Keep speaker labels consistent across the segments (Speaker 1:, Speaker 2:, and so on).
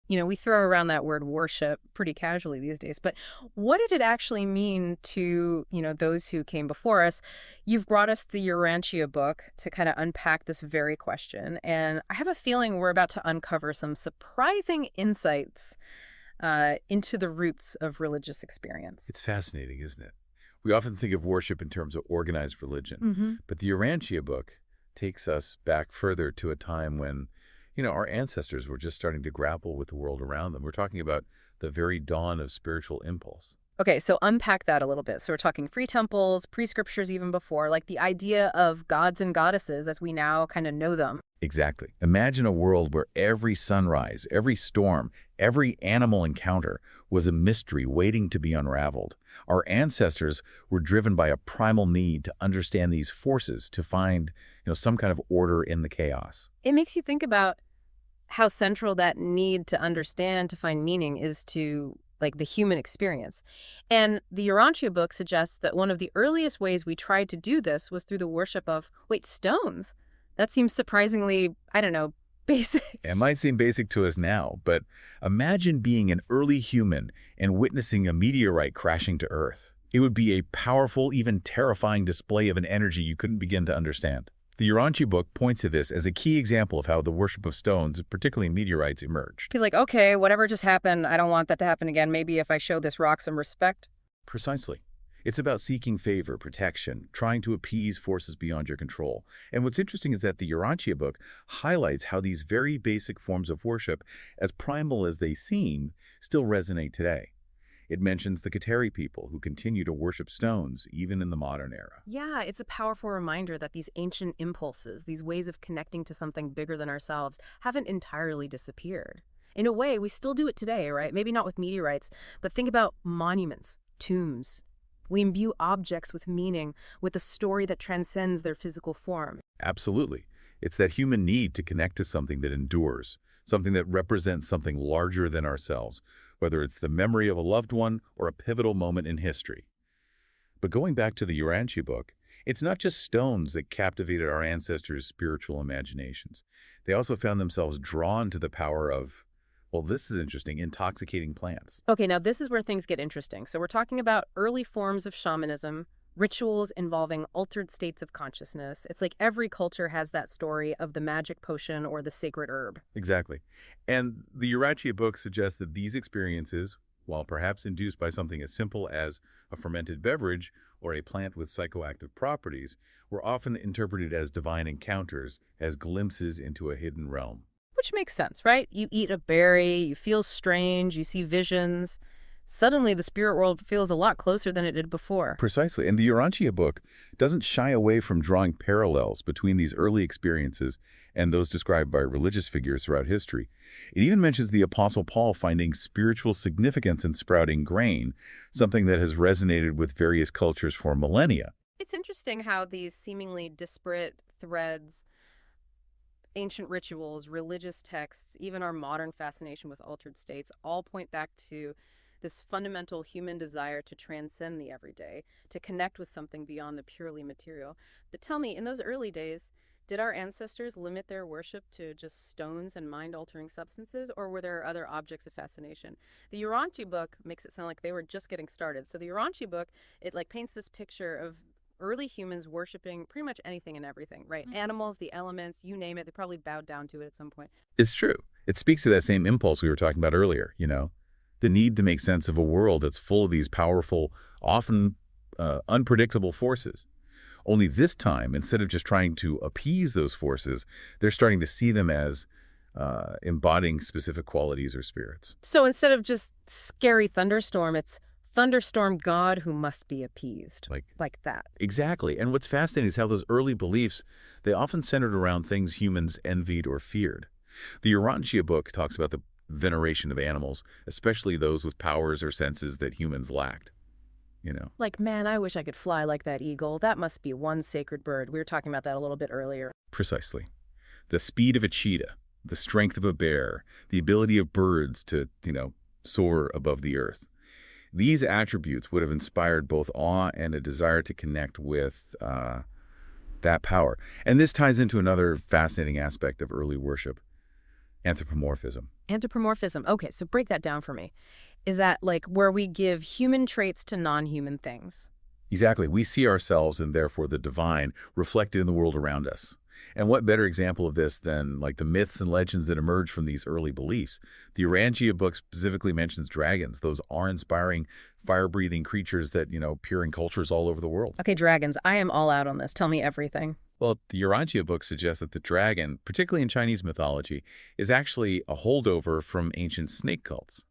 Speaker 1: We throw around that word worship pretty casually these days, but what did it actually mean to, those who came before us? You've brought us the Urantia book to kind of unpack this very question, and I have a feeling we're about to uncover some surprising insights into the roots of religious experience.
Speaker 2: It's fascinating, isn't it? We often think of worship in terms of organized religion,
Speaker 1: Mm-hmm.
Speaker 2: but the Urantia book takes us back further to a time when, our ancestors were just starting to grapple with the world around them. We're talking about the very dawn of spiritual impulse.
Speaker 1: Okay, so unpack that a little bit. So we're talking free temples, pre-scriptures even before, like the idea of gods and goddesses as we now kind of know them.
Speaker 2: Exactly. Imagine a world where every sunrise, every storm, every animal encounter was a mystery waiting to be unraveled. Our ancestors were driven by a primal need to understand these forces, to find, some kind of order in the chaos.
Speaker 1: It makes you think about how central that need to understand, to find meaning is to like the human experience. And the Urantia book suggests that one of the earliest ways we tried to do this was through the worship of, stones. That seems surprisingly, I don't know, basic.
Speaker 2: It might seem basic to us now, but imagine being an early human and witnessing a meteorite crashing to Earth. It would be a powerful, even terrifying display of an energy you couldn't begin to understand. The Urantia book points to this as a key example of how the worship of stones, particularly meteorites, emerged.
Speaker 1: He's like, okay, whatever just happened, I don't want that to happen again. Maybe if I show this rock some respect.
Speaker 2: Precisely. It's about seeking favor, protection, trying to appease forces beyond your control. And what's interesting is that the Urantia book highlights how these very basic forms of worship, as primal as they seem, still resonate today. It mentions the Kateri people who continue to worship stones even in the modern era.
Speaker 1: Yeah, it's a powerful reminder that these ancient impulses, these ways of connecting to something bigger than ourselves, haven't entirely disappeared. In a way, we still do it today, right? Maybe not with meteorites, but think about monuments, tombs. We imbue objects with meaning, with a story that transcends their physical form.
Speaker 2: Absolutely. It's that human need to connect to something that endures, something that represents something larger than ourselves, whether it's the memory of a loved one or a pivotal moment in history. But going back to the Urantia book, it's not just stones that captivated our ancestors' spiritual imaginations. They also found themselves drawn to the power of, this is interesting, intoxicating plants.
Speaker 1: Okay, now this is where things get interesting. So we're talking about early forms of shamanism, rituals involving altered states of consciousness. It's like every culture has that story of the magic potion or the sacred herb.
Speaker 2: Exactly. And the Urantia book suggests that these experiences, while perhaps induced by something as simple as a fermented beverage or a plant with psychoactive properties, were often interpreted as divine encounters, as glimpses into a hidden realm.
Speaker 1: Which makes sense, right? You eat a berry, you feel strange, you see visions. Suddenly, the spirit world feels a lot closer than it did before.
Speaker 2: Precisely. And the Urantia book doesn't shy away from drawing parallels between these early experiences and those described by religious figures throughout history. It even mentions the Apostle Paul finding spiritual significance in sprouting grain, something that has resonated with various cultures for millennia.
Speaker 1: It's interesting how these seemingly disparate threads, ancient rituals, religious texts, even our modern fascination with altered states, all point back to this fundamental human desire to transcend the everyday, to connect with something beyond the purely material. But tell me, in those early days, did our ancestors limit their worship to just stones and mind-altering substances, or were there other objects of fascination? The Urantia book makes it sound like they were just getting started. So the Urantia book, it paints this picture of early humans worshiping pretty much anything and everything, right? Mm-hmm. Animals, the elements, you name it, they probably bowed down to it at some point.
Speaker 2: It's true. It speaks to that same impulse we were talking about earlier, the need to make sense of a world that's full of these powerful, often unpredictable forces. Only this time, instead of just trying to appease those forces, they're starting to see them as embodying specific qualities or spirits.
Speaker 1: So instead of just scary thunderstorm, it's thunderstorm God who must be appeased. Like that.
Speaker 2: Exactly. And what's fascinating is how those early beliefs, they often centered around things humans envied or feared. The Urantia book talks about the veneration of animals, especially those with powers or senses that humans lacked.
Speaker 1: Like, man, I wish I could fly like that eagle. That must be one sacred bird. We were talking about that a little bit earlier.
Speaker 2: Precisely. The speed of a cheetah, the strength of a bear, the ability of birds to, soar above the earth. These attributes would have inspired both awe and a desire to connect with that power. And this ties into another fascinating aspect of early worship. Anthropomorphism.
Speaker 1: Anthropomorphism. Okay, so break that down for me. Is that like where we give human traits to non-human things?
Speaker 2: Exactly. We see ourselves and therefore the divine reflected in the world around us. And what better example of this than like the myths and legends that emerge from these early beliefs? The Urantia book specifically mentions dragons, those awe-inspiring, fire-breathing creatures that, appear in cultures all over the world.
Speaker 1: Okay, dragons. I am all out on this. Tell me everything.
Speaker 2: Well, the Urantia book suggests that the dragon, particularly in Chinese mythology, is actually a holdover from ancient snake cults.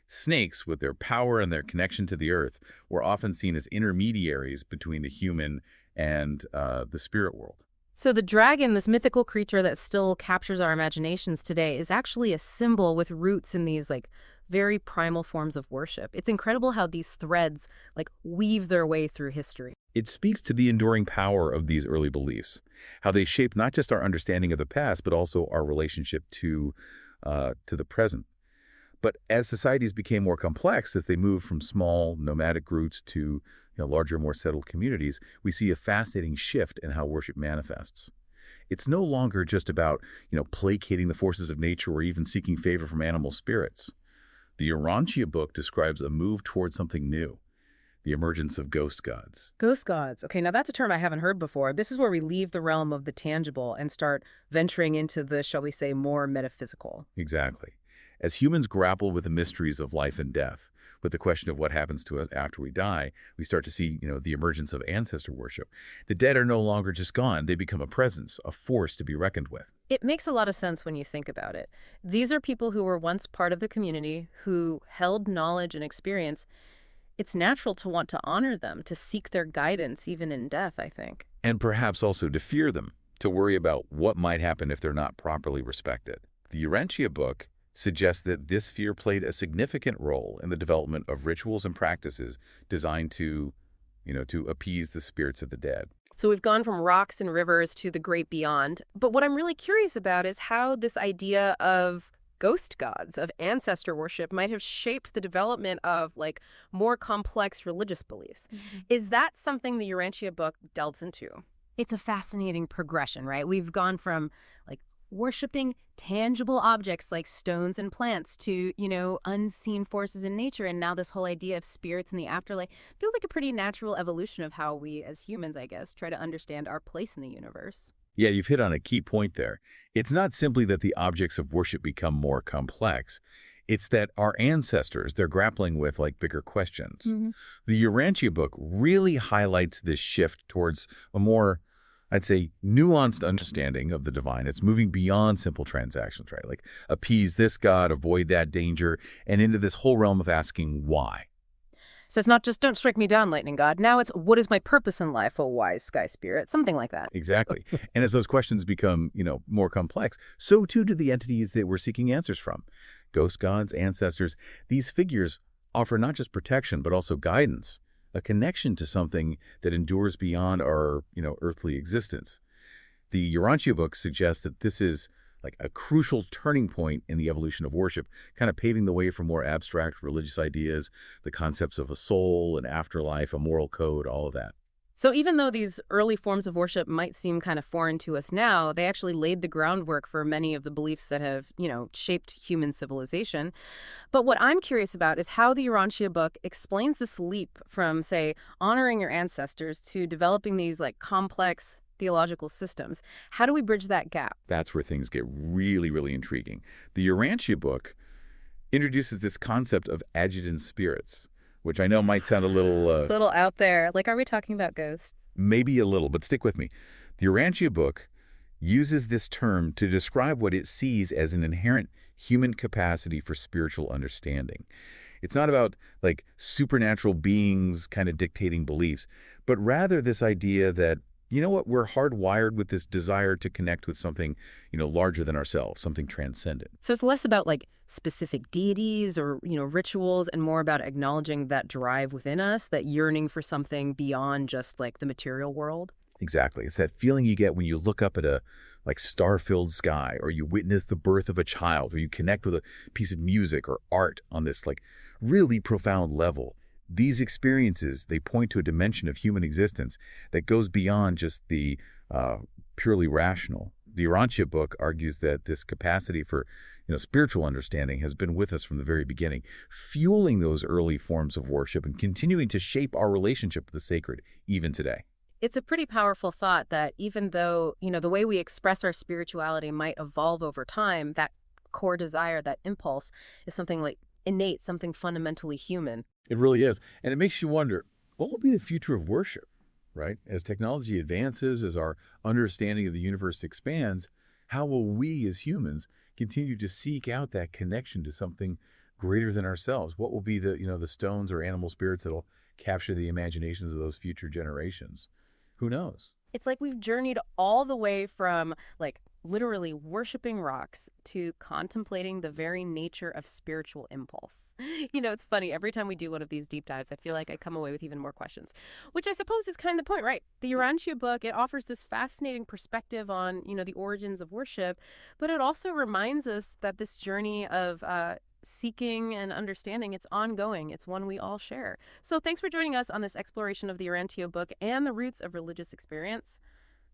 Speaker 2: Snakes, with their power and their connection to the earth, were often seen as intermediaries between the human and the spirit world.
Speaker 1: So the dragon, this mythical creature that still captures our imaginations today, is actually a symbol with roots in these like very primal forms of worship. It's incredible how these threads like weave their way through history.
Speaker 2: It speaks to the enduring power of these early beliefs, how they shape not just our understanding of the past, but also our relationship to the present. But as societies became more complex, as they moved from small nomadic roots to larger, more settled communities, we see a fascinating shift in how worship manifests. It's no longer just about placating the forces of nature or even seeking favor from animal spirits. The Urantia book describes a move towards something new, the emergence of ghost gods.
Speaker 1: Ghost gods. Okay, now that's a term I haven't heard before. This is where we leave the realm of the tangible and start venturing into the, shall we say, more metaphysical.
Speaker 2: Exactly. As humans grapple with the mysteries of life and death, with the question of what happens to us after we die, we start to see, the emergence of ancestor worship. The dead are no longer just gone. They become a presence, a force to be reckoned with.
Speaker 1: It makes a lot of sense when you think about it. These are people who were once part of the community, who held knowledge and experience. It's natural to want to honor them, to seek their guidance even in death, I think.
Speaker 2: And perhaps also to fear them, to worry about what might happen if they're not properly respected. The Urantia book suggests that this fear played a significant role in the development of rituals and practices designed to appease the spirits of the dead.
Speaker 1: So we've gone from rocks and rivers to the great beyond. But what I'm really curious about is how this idea of ghost gods, of ancestor worship, might have shaped the development of like more complex religious beliefs. Is that something the Urantia book delves into? It's a fascinating progression, right? We've gone from like worshiping tangible objects like stones and plants to, unseen forces in nature. And now this whole idea of spirits in the afterlife feels like a pretty natural evolution of how we as humans, I guess, try to understand our place in the universe.
Speaker 2: Yeah, you've hit on a key point there. It's not simply that the objects of worship become more complex. It's that our ancestors, they're grappling with like bigger questions. The Urantia book really highlights this shift towards a more, I'd say, nuanced understanding of the divine. It's moving beyond simple transactions, right? Like appease this god, avoid that danger, and into this whole realm of asking why.
Speaker 1: So it's not just don't strike me down, lightning god. Now it's what is my purpose in life, oh wise sky spirit? Something like that.
Speaker 2: Exactly. And as those questions become, more complex, so too do the entities that we're seeking answers from. Ghost gods, ancestors, these figures offer not just protection, but also guidance, a connection to something that endures beyond our, earthly existence. The Urantia book suggests that this is like a crucial turning point in the evolution of worship, kind of paving the way for more abstract religious ideas, the concepts of a soul, an afterlife, a moral code, all of that.
Speaker 1: So even though these early forms of worship might seem kind of foreign to us now, they actually laid the groundwork for many of the beliefs that have, shaped human civilization. But what I'm curious about is how the Urantia book explains this leap from, say, honoring your ancestors to developing these like complex theological systems. How do we bridge that gap?
Speaker 2: That's where things get really, really intriguing. The Urantia book introduces this concept of adjutant spirits, which I know might sound a little...
Speaker 1: A little out there. Like, are we talking about ghosts?
Speaker 2: Maybe a little, but stick with me. The Urantia book uses this term to describe what it sees as an inherent human capacity for spiritual understanding. It's not about, like, supernatural beings kind of dictating beliefs, but rather this idea that, we're hardwired with this desire to connect with something, larger than ourselves, something transcendent.
Speaker 1: So it's less about like specific deities or, rituals and more about acknowledging that drive within us, that yearning for something beyond just like the material world.
Speaker 2: Exactly. It's that feeling you get when you look up at a like star-filled sky, or you witness the birth of a child, or you connect with a piece of music or art on this like really profound level. These experiences, they point to a dimension of human existence that goes beyond just the purely rational. The Urantia book argues that this capacity for, spiritual understanding has been with us from the very beginning, fueling those early forms of worship and continuing to shape our relationship with the sacred even today.
Speaker 1: It's a pretty powerful thought that even though, the way we express our spirituality might evolve over time, that core desire, that impulse, is something like innate, something fundamentally human.
Speaker 2: It really is. And it makes you wonder, what will be the future of worship, right? As technology advances, as our understanding of the universe expands, how will we as humans continue to seek out that connection to something greater than ourselves? What will be the stones or animal spirits that'll capture the imaginations of those future generations? Who knows?
Speaker 1: It's like we've journeyed all the way from, like, literally worshiping rocks to contemplating the very nature of spiritual impulse. It's funny. Every time we do one of these deep dives, I feel like I come away with even more questions, which I suppose is kind of the point, right? The Urantia book, it offers this fascinating perspective on, the origins of worship, but it also reminds us that this journey of seeking and understanding, it's ongoing. It's one we all share. So thanks for joining us on this exploration of the Urantia book and the roots of religious experience.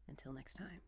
Speaker 1: Until next time.